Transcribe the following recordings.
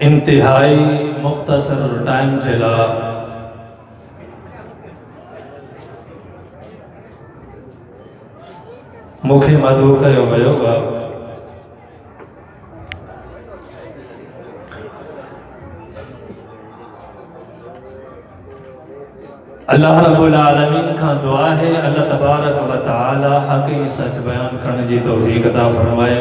इंतहाई मुख्तसर टाइम जिला मुखे मधु कयो वियो आहे। अल्लाह रब्बुल आलमीन का दुआ है अल्लाह तबारक व तआला हक़ी सच बयान करने की तौफीक अता फरमाए।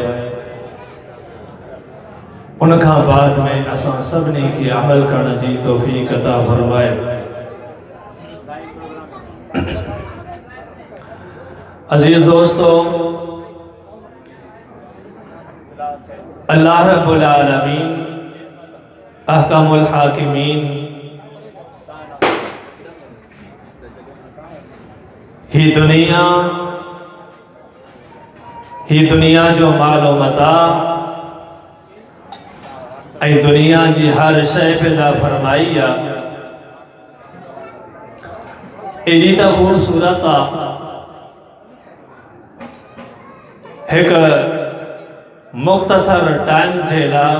उनका बाद में असां सभिनी खे अमल करने की तौफीक अता फरमाए। अजीज दोस्तों, अल्लाह रब्बुल आलमीन अहकामुल हाकिमीन ही दुनिया जो मालो मता ऐं दुनिया जी हर शय पैदा फरमाई आहे। एडी त खूबसूरत आहे, एक मुख्तसर टाइम जे लाइ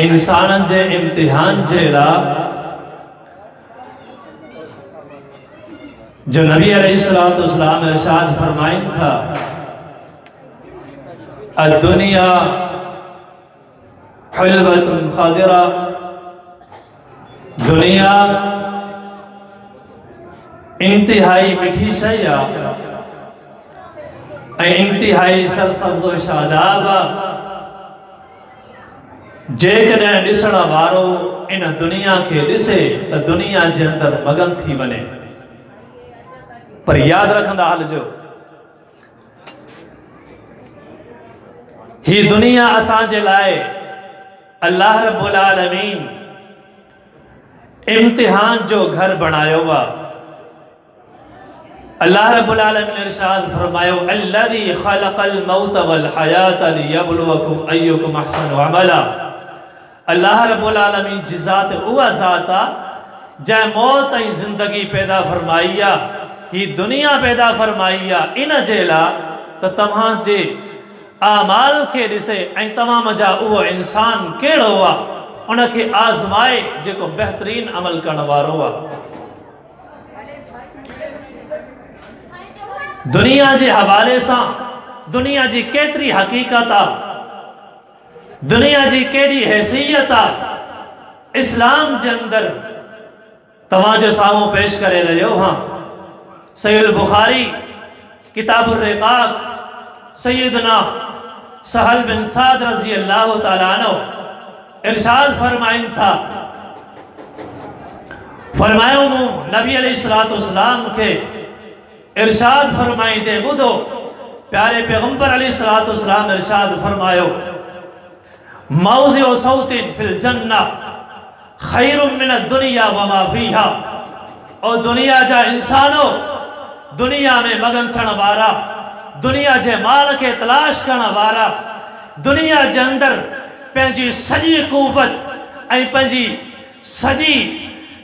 इंसान जे इम्तिहान जे लाइ जो नबी अलैहिस्सलातु वस्सलाम इरशाद फरमाइन था, अद्दुनिया हुल्वतुन खादिरा, दुनिया इंतहाई मिठी शय आहे, इंतहाई सरसब्ज़ शादाब आहे। जेकॾहिं ॾिसण वारो इन दुनिया के ॾिसे त दुनिया जे अंदर मगन थी वञे, पर याद रखंदा हलजो ही दुनिया असां जे लाइ अल्लाह रब्बुल आलमीन इम्तिहान जो घर बनायो आहे। अल्लाह रब्बुल आलमीन इरशाद फरमायो, अल्लज़ी ख़लक़ल मौत वल हयात लियब्लुवकुम अय्युकुम अहसनु अमला। अल्लाह रब्बुल आलमीन जी ज़ात उहा ज़ात आहे जंहिं मौत ऐं ज़िंदगी पैदा फरमाई आहे, ही दुनिया पैदा फरमाई आहे इन जे लाइ त तव्हां जे आमाल खे ॾिसे ऐं तव्हां मज़ा उहो इंसान कहिड़ो आहे उनखे आज़माए जेको बहितरीन अमल करण वारो आहे। दुनिया जे हवाले सां दुनिया जी केतिरी हक़ीक़त आहे, दुनिया जी केड़ी हैसियत आहे, इस्लाम जे अंदर तव्हां जे साम्हूं पेश करे रहियो हां। सहीह बुखारी किताबुर रिक़ाक़ सैयदना सहल बिन साद रज़ी अल्लाह तआला अन्हु इरशाद फरमाइन था, फरमायो मूं नबी अलैहिस्सलातु वस्सलाम के इरशाद फरमाई दे ॿुधो, प्यारे पैगंबर अलैहिस्सलातु वस्सलाम इरशाद फरमायो, मौज़िउ सौतिन फिल जन्नह खैरुम मिनद दुनिया व मा फीहा। और दुनिया जा इंसानों, दुनिया में मगन थियण वारा, दुनिया जे माल के तलाश करण वारा, दुनिया जे अंदर पंहिंजी सॼी क़ुव्वत ऐं पंहिंजी सॼी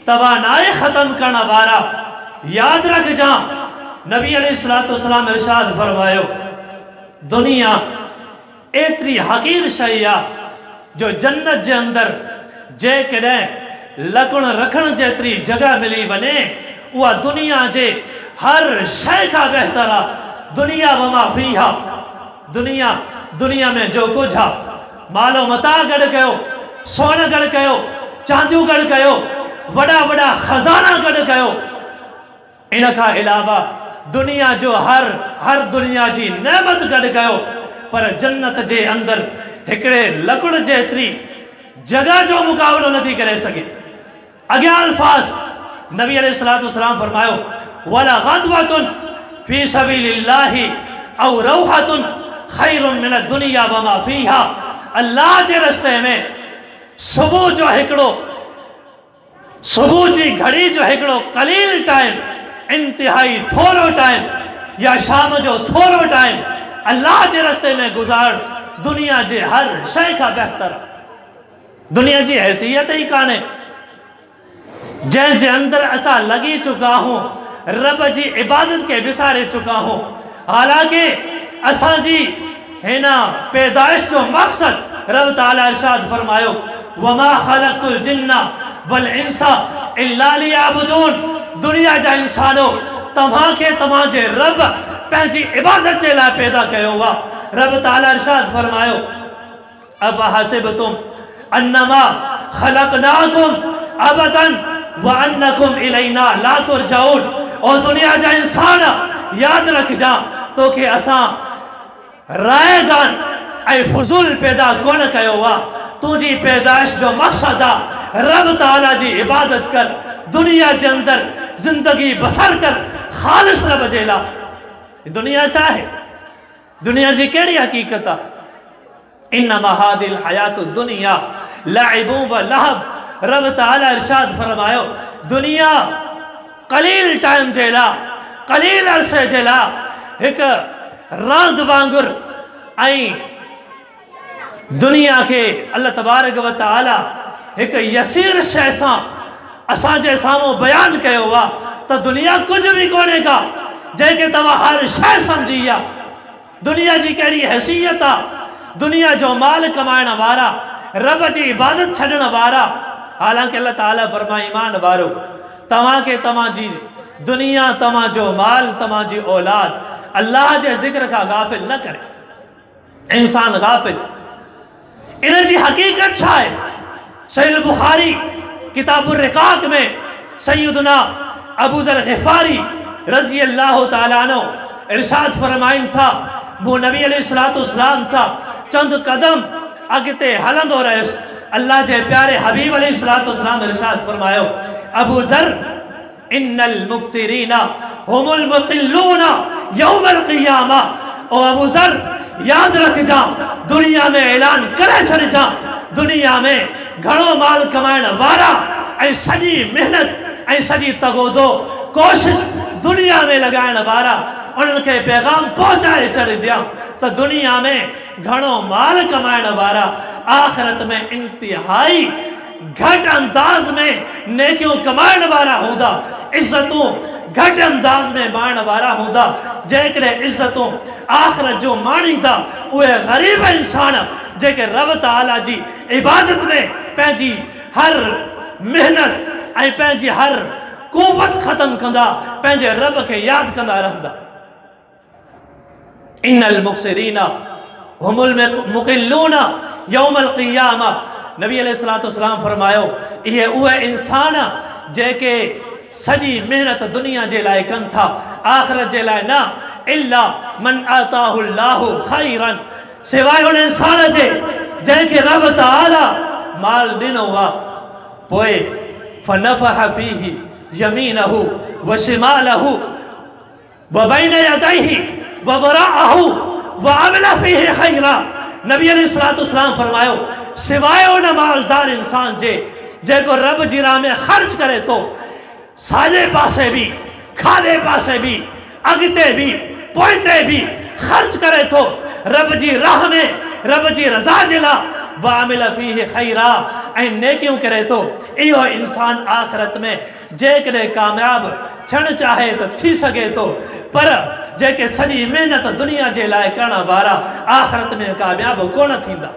तवानाई ख़त्म करण वारा, याद रखजां नबी अलैहिस्सलातु वस्सलाम इरशाद फरमायो, दुनिया एतरी हक़ीर शय आहे जो जन्नत जे अंदर जेकॾहिं लकुण रखण जेतरी जगह मिली वञे, उहा दुनिया जे हर शय खां बहितर आहे। दुनिया व मा फीहा, दुनिया में जो कुछ आहे, मालो मता गॾु कयो, सोन गॾु कयो, चांदियूं गॾु कयो, वॾा वॾा खज़ाना गॾु कयो, इन खां अलावा दुनिया जो हर दुनिया जी नेमत गॾु कयो, पर जन्नत जे अंदर हिकिड़े लकुड़ जेतरी जगह जो मुकाबलो नथी करे सघे। अॻियां अल्फाज़ नबी अलैहिस्सलातु वस्सलाम फरमायो, वला गदवतुन फी सबीलिल्लाहि औ रौहतुन खैरुन मिनद दुनिया व मा फीहा। अल्लाह जे रस्ते में सुबुह जो हिकिड़ो, सुबुह जी घड़ी जो हिकिड़ो कलील टाइम, इंतिहाई थोरो टाइम, या शाम जो थोरो टाइम अल्लाह जे रस्ते में गुज़ार दुनिया जे हर शय खां बहितर। दुनिया जी हैसियत ही कान्हे जंहिंजे अंदर असां लगी चुका हूँ, रब जी इबादत के विसारे चुका हूँ। हालांकि असांजी हिना पैदाइश जो मकसद रब ताला इरशाद फरमायो वमा खलक़ुल जिन्ना वल इंसा इल्ला लियअबुदून। दुनिया जा इंसानो तव्हांखे तव्हांजे रब पंहिंजी इबादत जे लाइ पैदा कयो हुआ। रब ताला इरशाद फरमायो अफ़हसिबतुम अन्नमा खलक़नाकुम अबदन व अन्नकुम इलैना ला तुरजऊन। और दुनिया जा इंसान याद रखजा तोखे असां रायगान ऐं फुज़ूल पैदा कोन कयो हुआ। तुझी पैदाइश जो मकसद आहे रब ताला जी इबादत कर, दुनिया के अंदर जिंदगी बसर कर खालिस रब जे लाइ। दुनिया छा है? दुनिया जी कहिड़ी हकीकत आहे? इन्नमा हादिल हयातु दुनिया लइबु व लहब। रब ताला इरशाद फरमायो दुनिया कलील टाइम जे लाइ, कलील अरसे जे लाइ हिकु रांदि वांगुरु ऐं दुनिया के अल्लाह तबारक व तआला हिकु यसीर शइ सां असांजे साम्हूं बयानु कयो आहे त दुनिया कुझु बि कोन्हे का जंहिंखे तव्हां हर शइ सम्झी आहे। दुनिया जी कहिड़ी हैसियत आहे? दुनिया जो माल कमाइण वारा, रब जी इबादत छॾण वारा। हालांकि अल्लाह ताला फरमाए ईमान वारो तव्हांखे तव्हांजी दुनिया, तव्हांजो माल, तव्हांजी औलाद अल्लाह जे ज़िक्र खां गाफ़िल न करे। इंसान गाफ़िल इन जी हकीकत छा आहे? सहीह बुखारी किताबुर रिकाक में सैयदना अबू ज़र ग़िफ़ारी रज़ी अल्लाह ताला अन्हु इरशाद फरमाइनि था मूं नबी अलैहिस्सलातु वस्सलाम सां चंद कदम अॻिते हलंदो रहियुसि। अल्लाह जे प्यारे हबीब अलैहिस्सलातु वस्सलाम इरशाद फरमायो अबू ज़र इन्नल मुक्सिरीना हुमुल मुक़िल्लूना यौमल क़ियामा। ओ अबू ज़र याद रखजा, दुनिया में ऐलान करे छॾिजा, दुनिया में घणो माल कमाइण वारा ऐं सॼी मेहनत ऐं सॼी तगोदो कोशिश दुनिया में लगाइण वारा उन्हनि खे पैगाम पहुचाए छॾिजां त दुनिया में घणो माल कमाइण वारा आख़िरत में इंतिहाई घटि अंदाज़ में नेकियूं कमाइण वारा हूंदा, इज़तूं घटि अंदाज़ में माणण वारा हूंदा। जेकॾहिं इज़तूं आख़िरत जो माणींदा उहे ग़रीब इंसान जेके रब ताला जी इबादत में पंहिंजी हर मेहनत ऐं पंहिंजी हर कुवत ख़त्म कंदा, पंहिंजे रब खे यादि कंदा रहंदा। इन्नल मुक्सिरीना हुमुल मुक़िल्लूना यौमल क़ियामा। नबी अलैहिस्सलातु वस्सलाम फरमायो इहे उहे इंसान जेके सॼी मेहनत दुनिया जे लाइ कनि था, आख़िरत जे लाइ न। इल्ला मन आताहुल्लाहु ख़ैरन, सिवाय उन इंसान जे जंहिंखे रब ताला माल ॾिनो आहे पोइ फनफ़ह फीही यमीनहु व शिमालहु व बैन यदैहि व वराअहु व अमिल फीही ख़ैरा। नबी अलैहिस्सलातु वस्सलाम फरमायो सिवाय उन मालदार इंसान जे जेको रब जी राह में ख़र्च करे थो, साॼे पासे बि, खाॿे पासे बि, अॻिते बि, पोइते बि ख़र्च करे थो रब जी राह में, रब जी रज़ा जे लाइ। वामिल फीही ख़ैरा ऐं नेकियूं करे थो। इहो इंसान आख़िरत में जेकॾहिं कामयाब थियणु चाहे त थी सघे थो, पर जेके सॼी महिनत दुनिया जे लाइ करण वारा आख़िरत में कामयाब कोन थींदा।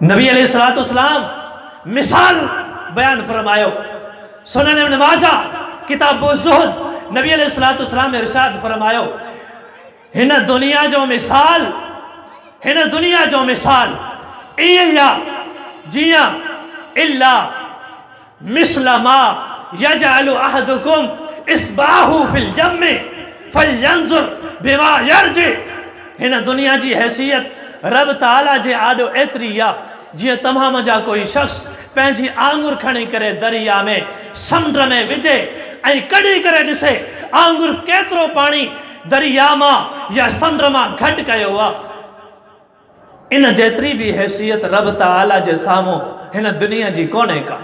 नबी अलैहिस्सलातु वस्सलाम मिसाल बयान फरमायो। सुनन इब्न माजा किताबु ज़ुहद नबी अलैहिस्सलातु वस्सलाम ने इरशाद फरमायो हिन दुनिया जो मिसाल, हिन दुनिया जो मिसाल ईअं आहे जियां इल्ला मिस्ल मा यजअलु अहदुकुम इस्बाहु फिल जम्मे फलयंजुर बिमा यरजि। हिन दुनिया जी हैसियत रब ताला जे आॾो एतिरी आहे जियां तव्हां मंझा कोई शख़्स पंहिंजी आंगुर खणी करे दरिया में, समुंड में विझे ऐं कढी करे ॾिसे आंगुर केतिरो पाणी दरिया मां या समुंड मां घटि कयो आहे। इन जेतिरी भी हैसियत रब ताला जे साम्हूं हिन दुनिया जी कोन्हे का।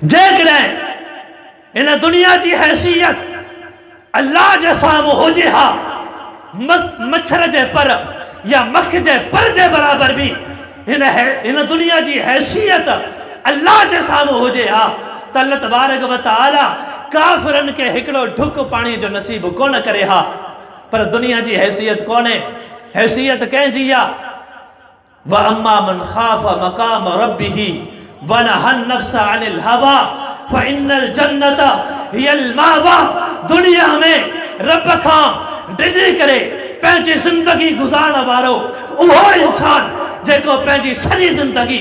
जेकॾहिं हिन दुनिया जी हैसियत अल्लाह जे साम्हूं हुजे हा, मच्छर जे पर या मख जे पर जे बराबर भी हिन दुनिया जी हैसियत अल्लाह जे साम्हूं हुजे हा त अल्लाह तबारक व तआला काफ़िरनि के हिकिड़ो ढुक पाणी जो नसीब कोन करे हा। पर दुनिया जी हैसियत कोने, हैसियत कंहिंजी आहे। व अम्मा मन खाफ़ मक़ाम रब्बिही व नहन नफ्स अनिल हवा फ़इन्नल जन्नत हियल मावा। दुनिया में रब खां डिॼी करे पंहिंजी ज़िंदगी गुज़ारण वारो उहो इंसान जेको पंहिंजी सॼी ज़िंदगी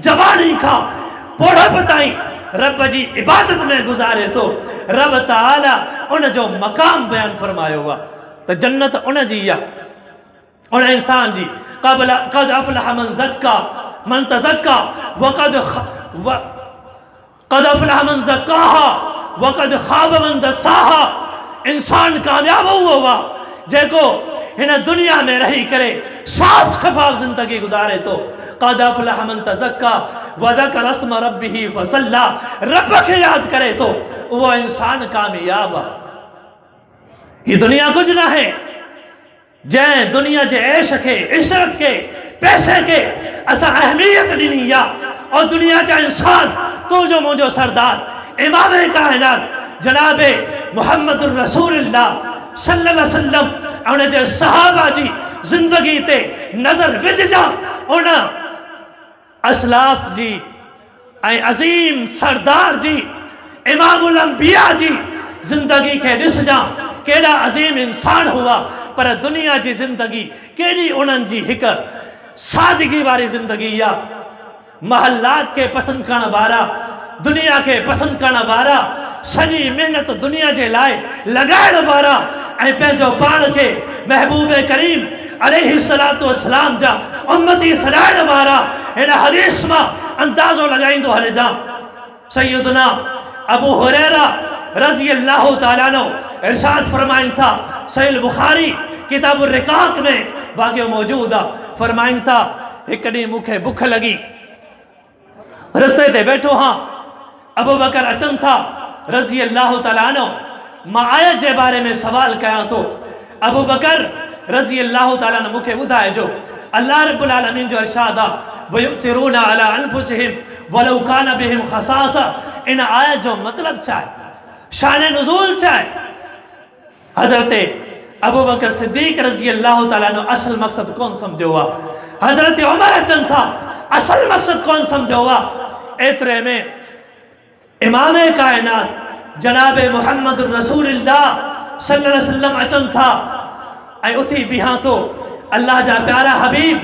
जवानी खां ॿुढ़प ताईं रब जी इबादत में गुज़ारे थो, रब ताला उन जो मक़ाम बयान फरमायो आहे त जन्नत उन जी आहे, उन इंसान जी। क़द अफ़लह मन ज़क्का मन तज़क्का क़द अफ़लह मन ज़क्काहा वक़द ख़ाब मन दस्साहा। इंसान कामयाब उहो आहे जेको हिन दुनिया में रही करे साफ़ शफ़ाफ़ ज़िंदगी गुज़ारे थो। क़द अफ़लह मन तज़क्का व ज़करा अस्म रब्बिही फ़सल्ला, रब खे यादि करे थो, उहो इंसान कामयाब आहे। हीअ दुनिया कुझु न आहे। जंहिं दुनिया जे ऐश खे, इशरत के, पैसे के असां अहमियत ॾिनी आहे, और दुनिया जा इंसान तुंहिंजो मुंहिंजो सरदार इमाम काइनात जनाबे मुहम्मदुर रसूलुल्लाह सल्लल्लाहु अलैहि वसल्लम उन जे सहाबा जी ज़िंदगी ते नज़र विझजा, उन असलाफ जी ऐं अज़ीम सरदार जी इमामुल अंबिया जी ज़िंदगी खे ॾिसजा, केॾा अज़ीम इंसान हुआ। पर दुनिया जी ज़िंदगी केॾी उन्हनि जी हिकु सादगी वारी ज़िंदगी आहे। महलात के पसंद करण वारा, दुनिया के पसंद करण वारा, सॼी मेहनत दुनिया जे लाइ लॻाइण वारा ऐं पंहिंजो पाण खे महबूब करीम अलैहिस्सलातु वस्सलाम जा उम्मती सॾाइण वारा हिन हदीस मां अंदाज़ो लॻाईंदो हले जा। सैयदना अबू हुरैरा रज़ी अल्लाह ताला अन्हु इरशाद फरमाइनि था, सहीह बुखारी किताबुर रिकाक में वाक़ियो मौजूद आहे। फरमाइनि था, हिकु ॾींहुं मूंखे बुख लॻी, रस्ते ते वेठो हाँ, अबू बकर अचनि था रज़ी अल्लाह ताला अन्हु, मां आयत जे बारे में सवाल कयां थो। अबू बकर रज़ी अल्लाह ताला अन्हु मूंखे ॿुधाइजो, अल्लाह रब्बुल आलमीन जो इरशाद आहे, वयुसिरूना अला अनफुसिहिम वलौ कान बिहिम खसासा। इन आयत जो मतलब छा आहे, शान नुज़ूल छा आहे? हज़रत अबू बकर सिद्दीक़ रज़ी अल्लाह ताला अन्हु असल मक़सद कौन समझो आहे। हज़रत उमर अचनि था, असल मक़सद कौन समझो आहे। एतिरे में इमाम काइनात जनाबे मुहम्मदुर रसूलुल्लाह सल्लल्लाहु अलैहि वसल्लम अचनि था ऐं उथी बीहां थो। अल्लाह जा प्यारा हबीब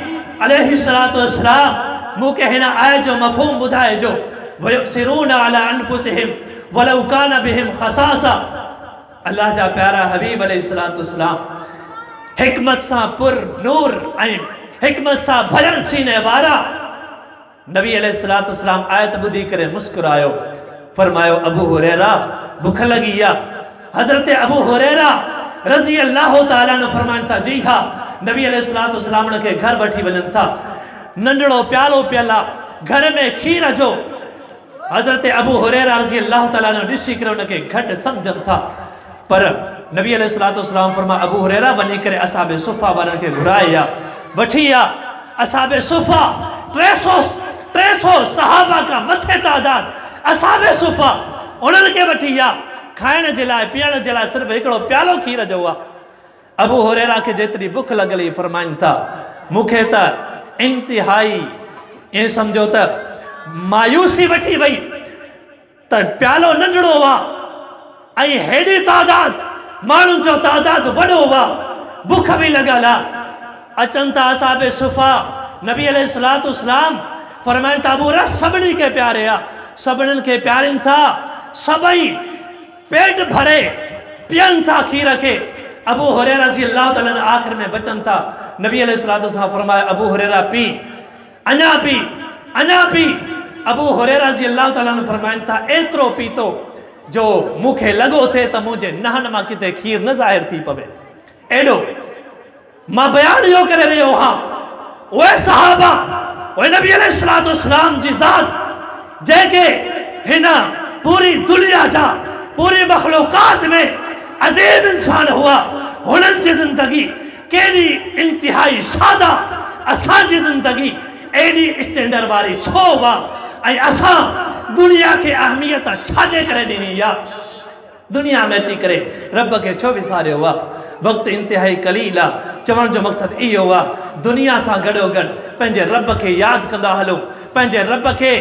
अलैहिस्सलातु वस्सलाम मूंखे हिन आयत जो मफ़हूम ॿुधाइजो, वयुसिरूना अला अनफुसिहिम वलौ कान बिहिम खसासा। अल्लाह जा प्यारा हबीब अलैहिस्सलातु वस्सलाम हिकमत सां पुर नूर ऐं हिकमत सां भरियल सीने वारा नबी अलैहिस्सलातु वस्सलाम आयत ॿुधी करे मुस्कुरायो, फरमायो अबू हुरैरा बुख लगी आहे। हज़रत अबू हुरैरा रज़ी अल्लाह ताला अन्हु फरमाइनि था, जी हाँ, नबी अलैहिस्सलातु वस्सलाम उनखे घर वठी वञनि था, नंढड़ो प्यालो प्याला घर में खीर जो। हज़रत अबू हुरैरा रज़ी अल्लाह ताला अन्हु ॾिसी करे उनखे घटि सम्झनि था, पर नबी अलैहिस्सलातु वस्सलाम फरमा, अबू हुरैरा वञी करे असाबे सुफ़ा वारनि खे घुराए आ, वठी आ। असाबे सुफ़ा 300 सहाबा का मथे तादाद असाबे सुफ़ा उन्हनि खे वठी आ, खाइण जे लाइ पीअण जे लाइ सिर्फ़ु हिकिड़ो प्यालो खीर जो आहे। अबू हुरैरा खे जेतिरी बुख लॻली, फरमाइनि था, मूंखे त इंतिहाई ईअं सम्झो त मायूसी वठी वई त प्यालो नंढड़ो आहे ऐं हेॾी तादाद माण्हुनि जो तादाद वॾो आहे, बुख बि लॻल आहे। अचनि था असाबे सुफ़ा, नबी अलैहिस्सलातु वस्सलाम फरमाइनि था, अबू हुरैरा सभिनी खे प्यारे आहे, सभिनीनि खे प्यारनि था, सभई पेट भरे पियनि था खीर खे। अबू हुरैरा रज़ी अल्लाह ताला अन्हु आख़िर में बचनि था। नबी अलैहिस्सलातु वस्सलाम फरमाया, अबू हुरैरा पी, अञा पी, अञा पी। अबू हुरैरा रज़ी अल्लाह ताला अन्हु फरमाइनि था, एतिरो पीतो जो मूंखे लॻो थिए त मुंहिंजे नहनि मां किथे खीर न ज़ाहिर थी पवे। एॾो मां बयानु इहो करे रहियो आहियां, उहे सहाबा, उहे नबी अलैहिस्सलातु वस्सलाम जी ज़ात जेके हिन पूरी दुनिया जा पूरी मखलूक़ात में अज़ीम इंसान हुआ, हुननि जी ज़िंदगी केॾी इंतिहाई सादा, असांजी ज़िंदगी एॾी स्टैंडर्ड वारी छो हुआ ऐं असां दुनिया खे अहमियत छाजे करे ॾिनी आहे? दुनिया में अची करे रब खे छो विसारियो आहे? वक़्तु इंतिहाई कलील आहे। चवण जो मक़सदु इहो आहे दुनिया सां गॾोगॾु पंहिंजे रब खे यादि कंदा हलूं, पंहिंजे रब खे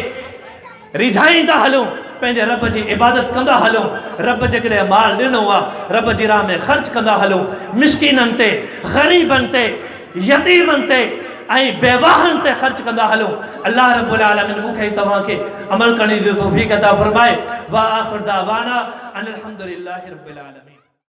रिझाईंदा हलूं, पंहिंजे रब जी इबादत कंदा हलूं। रब जेकॾहिं माल ॾिनो आहे रब जी राह में ख़र्च कंदा हलूं, मिस्किननि ते, ग़रीबनि ते, यतीमनि ते ऐं बेवाहनि ते ख़र्च कंदा हलूं। अल्लाह रब्बुल आलमीन मूंखे तव्हांखे अमल करण जी तौफ़ीक़ अता फ़रमाए। वा आख़िर दावाना अनिल हम्दुलिल्लाहि रब्बिल आलमीन।